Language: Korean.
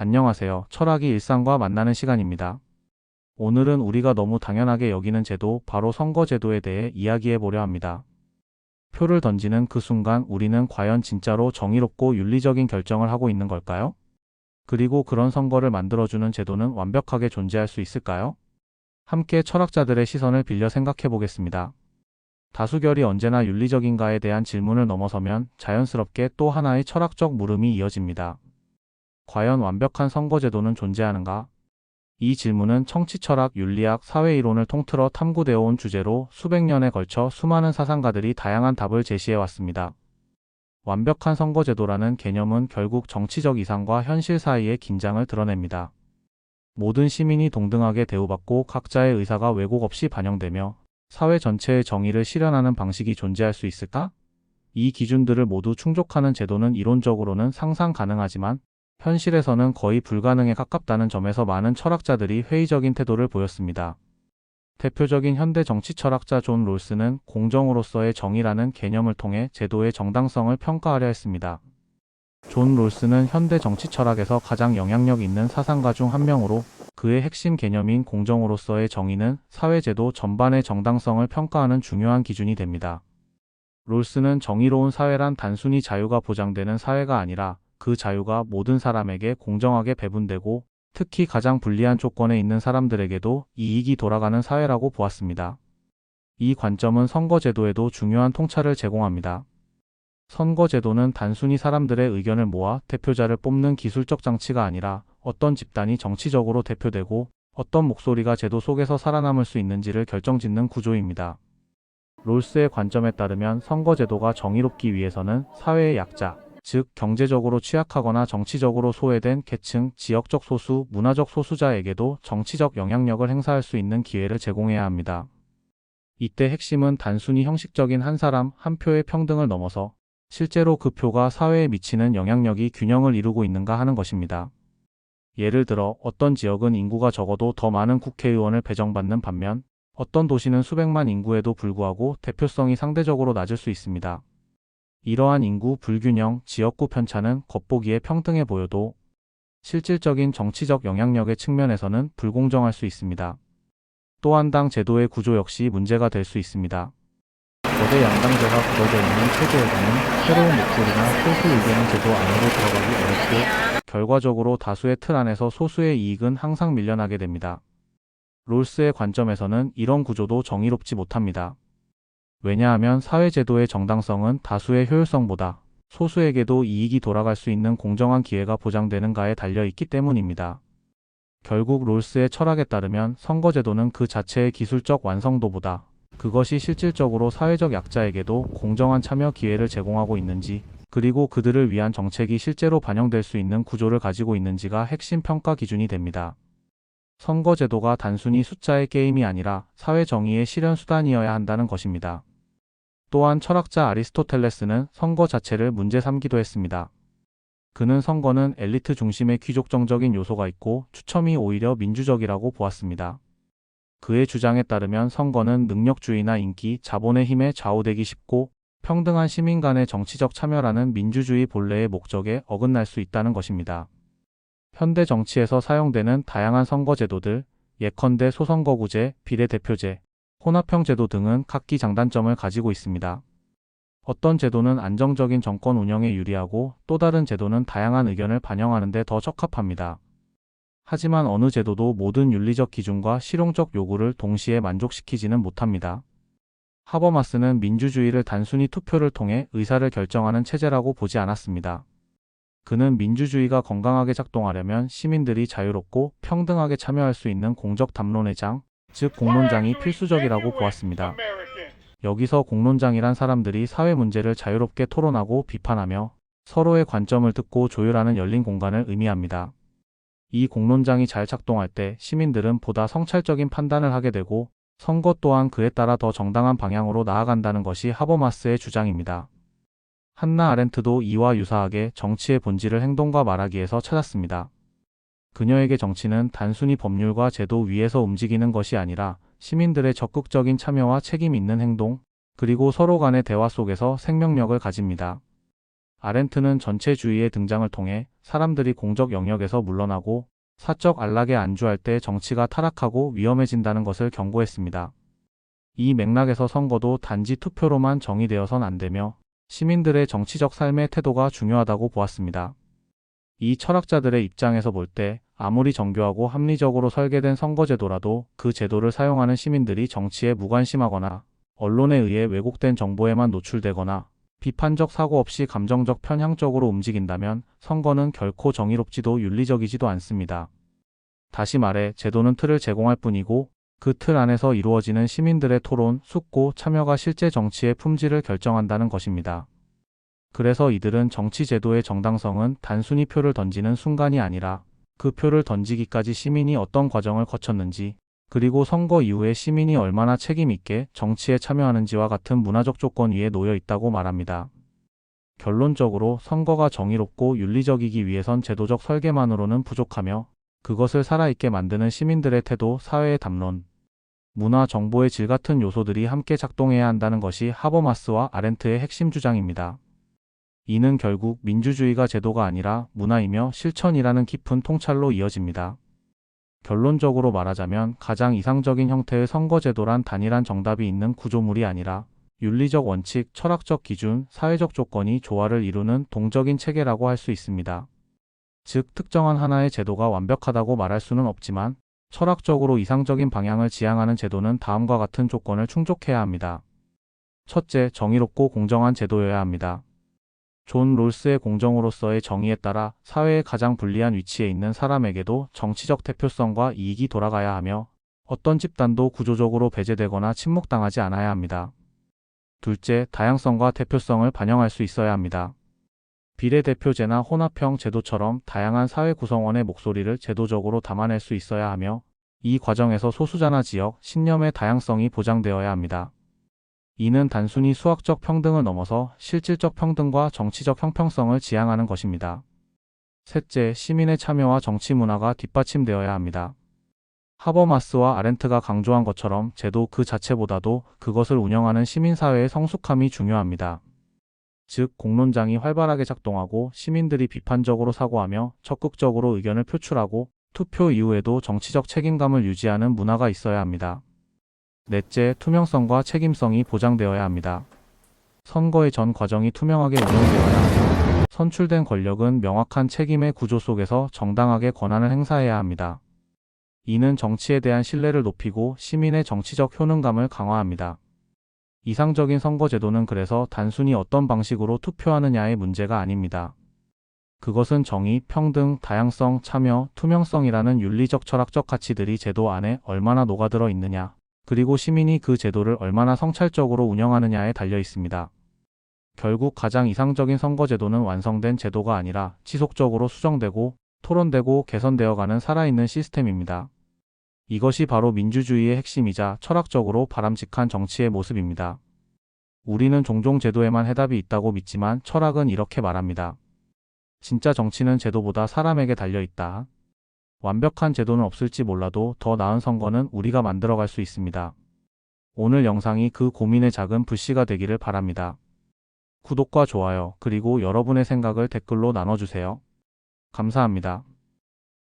안녕하세요. 철학이 일상과 만나는 시간입니다. 오늘은 우리가 너무 당연하게 여기는 제도, 바로 선거제도에 대해 이야기해 보려 합니다. 표를 던지는 그 순간 우리는 과연 진짜로 정의롭고 윤리적인 결정을 하고 있는 걸까요? 그리고 그런 선거를 만들어주는 제도는 완벽하게 존재할 수 있을까요? 함께 철학자들의 시선을 빌려 생각해 보겠습니다. 다수결이 언제나 윤리적인가에 대한 질문을 넘어서면 자연스럽게 또 하나의 철학적 물음이 이어집니다. 과연 완벽한 선거제도는 존재하는가? 이 질문은 정치철학, 윤리학, 사회이론을 통틀어 탐구되어 온 주제로 수백 년에 걸쳐 수많은 사상가들이 다양한 답을 제시해 왔습니다. 완벽한 선거제도라는 개념은 결국 정치적 이상과 현실 사이의 긴장을 드러냅니다. 모든 시민이 동등하게 대우받고 각자의 의사가 왜곡 없이 반영되며 사회 전체의 정의를 실현하는 방식이 존재할 수 있을까? 이 기준들을 모두 충족하는 제도는 이론적으로는 상상 가능하지만 현실에서는 거의 불가능에 가깝다는 점에서 많은 철학자들이 회의적인 태도를 보였습니다. 대표적인 현대 정치 철학자 존 롤스는 공정으로서의 정의라는 개념을 통해 제도의 정당성을 평가하려 했습니다. 존 롤스는 현대 정치 철학에서 가장 영향력 있는 사상가 중 한 명으로 그의 핵심 개념인 공정으로서의 정의는 사회제도 전반의 정당성을 평가하는 중요한 기준이 됩니다. 롤스는 정의로운 사회란 단순히 자유가 보장되는 사회가 아니라 그 자유가 모든 사람에게 공정하게 배분되고 특히 가장 불리한 조건에 있는 사람들에게도 이익이 돌아가는 사회라고 보았습니다. 이 관점은 선거제도에도 중요한 통찰을 제공합니다. 선거제도는 단순히 사람들의 의견을 모아 대표자를 뽑는 기술적 장치가 아니라 어떤 집단이 정치적으로 대표되고 어떤 목소리가 제도 속에서 살아남을 수 있는지를 결정짓는 구조입니다. 롤스의 관점에 따르면 선거제도가 정의롭기 위해서는 사회의 약자, 즉 경제적으로 취약하거나 정치적으로 소외된 계층, 지역적 소수, 문화적 소수자에게도 정치적 영향력을 행사할 수 있는 기회를 제공해야 합니다. 이때 핵심은 단순히 형식적인 한 사람, 한 표의 평등을 넘어서 실제로 그 표가 사회에 미치는 영향력이 균형을 이루고 있는가 하는 것입니다. 예를 들어 어떤 지역은 인구가 적어도 더 많은 국회의원을 배정받는 반면 어떤 도시는 수백만 인구에도 불구하고 대표성이 상대적으로 낮을 수 있습니다. 이러한 인구 불균형, 지역구 편차는 겉보기에 평등해 보여도 실질적인 정치적 영향력의 측면에서는 불공정할 수 있습니다. 또한 당 제도의 구조 역시 문제가 될 수 있습니다. 거대 양당제가 굳어져 있는 체제에서는 새로운 목소리나 소수 의견의 제도 안으로 들어가기 어렵고 결과적으로 다수의 틀 안에서 소수의 이익은 항상 밀려나게 됩니다. 롤스의 관점에서는 이런 구조도 정의롭지 못합니다. 왜냐하면 사회제도의 정당성은 다수의 효율성보다 소수에게도 이익이 돌아갈 수 있는 공정한 기회가 보장되는가에 달려 있기 때문입니다. 결국 롤스의 철학에 따르면 선거제도는 그 자체의 기술적 완성도보다 그것이 실질적으로 사회적 약자에게도 공정한 참여 기회를 제공하고 있는지, 그리고 그들을 위한 정책이 실제로 반영될 수 있는 구조를 가지고 있는지가 핵심 평가 기준이 됩니다. 선거제도가 단순히 숫자의 게임이 아니라 사회 정의의 실현 수단이어야 한다는 것입니다. 또한 철학자 아리스토텔레스는 선거 자체를 문제 삼기도 했습니다. 그는 선거는 엘리트 중심의 귀족정적인 요소가 있고 추첨이 오히려 민주적이라고 보았습니다. 그의 주장에 따르면 선거는 능력주의나 인기, 자본의 힘에 좌우되기 쉽고 평등한 시민 간의 정치적 참여라는 민주주의 본래의 목적에 어긋날 수 있다는 것입니다. 현대 정치에서 사용되는 다양한 선거제도들, 예컨대 소선거구제, 비례대표제, 혼합형제도 등은 각기 장단점을 가지고 있습니다. 어떤 제도는 안정적인 정권 운영에 유리하고 또 다른 제도는 다양한 의견을 반영하는 데 더 적합합니다. 하지만 어느 제도도 모든 윤리적 기준과 실용적 요구를 동시에 만족시키지는 못합니다. 하버마스는 민주주의를 단순히 투표를 통해 의사를 결정하는 체제라고 보지 않았습니다. 그는 민주주의가 건강하게 작동하려면 시민들이 자유롭고 평등하게 참여할 수 있는 공적 담론의 장, 즉 공론장이 필수적이라고 보았습니다. 여기서 공론장이란 사람들이 사회 문제를 자유롭게 토론하고 비판하며 서로의 관점을 듣고 조율하는 열린 공간을 의미합니다. 이 공론장이 잘 작동할 때 시민들은 보다 성찰적인 판단을 하게 되고 선거 또한 그에 따라 더 정당한 방향으로 나아간다는 것이 하버마스의 주장입니다. 한나 아렌트도 이와 유사하게 정치의 본질을 행동과 말하기에서 찾았습니다. 그녀에게 정치는 단순히 법률과 제도 위에서 움직이는 것이 아니라 시민들의 적극적인 참여와 책임 있는 행동, 그리고 서로 간의 대화 속에서 생명력을 가집니다. 아렌트는 전체주의의 등장을 통해 사람들이 공적 영역에서 물러나고 사적 안락에 안주할 때 정치가 타락하고 위험해진다는 것을 경고했습니다. 이 맥락에서 선거도 단지 투표로만 정의되어선 안 되며 시민들의 정치적 삶의 태도가 중요하다고 보았습니다. 이 철학자들의 입장에서 볼 때 아무리 정교하고 합리적으로 설계된 선거제도라도 그 제도를 사용하는 시민들이 정치에 무관심하거나 언론에 의해 왜곡된 정보에만 노출되거나 비판적 사고 없이 감정적 편향적으로 움직인다면 선거는 결코 정의롭지도 윤리적이지도 않습니다. 다시 말해 제도는 틀을 제공할 뿐이고 그 틀 안에서 이루어지는 시민들의 토론, 숙고, 참여가 실제 정치의 품질을 결정한다는 것입니다. 그래서 이들은 정치 제도의 정당성은 단순히 표를 던지는 순간이 아니라 그 표를 던지기까지 시민이 어떤 과정을 거쳤는지, 그리고 선거 이후에 시민이 얼마나 책임 있게 정치에 참여하는지와 같은 문화적 조건 위에 놓여 있다고 말합니다. 결론적으로 선거가 정의롭고 윤리적이기 위해선 제도적 설계만으로는 부족하며 그것을 살아있게 만드는 시민들의 태도, 사회의 담론, 문화, 정보의 질 같은 요소들이 함께 작동해야 한다는 것이 하버마스와 아렌트의 핵심 주장입니다. 이는 결국 민주주의가 제도가 아니라 문화이며 실천이라는 깊은 통찰로 이어집니다. 결론적으로 말하자면 가장 이상적인 형태의 선거제도란 단일한 정답이 있는 구조물이 아니라 윤리적 원칙, 철학적 기준, 사회적 조건이 조화를 이루는 동적인 체계라고 할 수 있습니다. 즉, 특정한 하나의 제도가 완벽하다고 말할 수는 없지만 철학적으로 이상적인 방향을 지향하는 제도는 다음과 같은 조건을 충족해야 합니다. 첫째, 정의롭고 공정한 제도여야 합니다. 존 롤스의 공정으로서의 정의에 따라 사회의 가장 불리한 위치에 있는 사람에게도 정치적 대표성과 이익이 돌아가야 하며 어떤 집단도 구조적으로 배제되거나 침묵당하지 않아야 합니다. 둘째, 다양성과 대표성을 반영할 수 있어야 합니다. 비례대표제나 혼합형 제도처럼 다양한 사회 구성원의 목소리를 제도적으로 담아낼 수 있어야 하며 이 과정에서 소수자나 지역, 신념의 다양성이 보장되어야 합니다. 이는 단순히 수학적 평등을 넘어서 실질적 평등과 정치적 형평성을 지향하는 것입니다. 셋째, 시민의 참여와 정치 문화가 뒷받침되어야 합니다. 하버마스와 아렌트가 강조한 것처럼 제도 그 자체보다도 그것을 운영하는 시민사회의 성숙함이 중요합니다. 즉, 공론장이 활발하게 작동하고 시민들이 비판적으로 사고하며 적극적으로 의견을 표출하고 투표 이후에도 정치적 책임감을 유지하는 문화가 있어야 합니다. 넷째, 투명성과 책임성이 보장되어야 합니다. 선거의 전 과정이 투명하게 운영되어야 하며 선출된 권력은 명확한 책임의 구조 속에서 정당하게 권한을 행사해야 합니다. 이는 정치에 대한 신뢰를 높이고 시민의 정치적 효능감을 강화합니다. 이상적인 선거제도는 그래서 단순히 어떤 방식으로 투표하느냐의 문제가 아닙니다. 그것은 정의, 평등, 다양성, 참여, 투명성이라는 윤리적 철학적 가치들이 제도 안에 얼마나 녹아들어 있느냐, 그리고 시민이 그 제도를 얼마나 성찰적으로 운영하느냐에 달려 있습니다. 결국 가장 이상적인 선거제도는 완성된 제도가 아니라 지속적으로 수정되고 토론되고 개선되어가는 살아있는 시스템입니다. 이것이 바로 민주주의의 핵심이자 철학적으로 바람직한 정치의 모습입니다. 우리는 종종 제도에만 해답이 있다고 믿지만 철학은 이렇게 말합니다. 진짜 정치는 제도보다 사람에게 달려 있다. 완벽한 제도는 없을지 몰라도 더 나은 선거는 우리가 만들어갈 수 있습니다. 오늘 영상이 그 고민의 작은 불씨가 되기를 바랍니다. 구독과 좋아요, 그리고 여러분의 생각을 댓글로 나눠주세요. 감사합니다.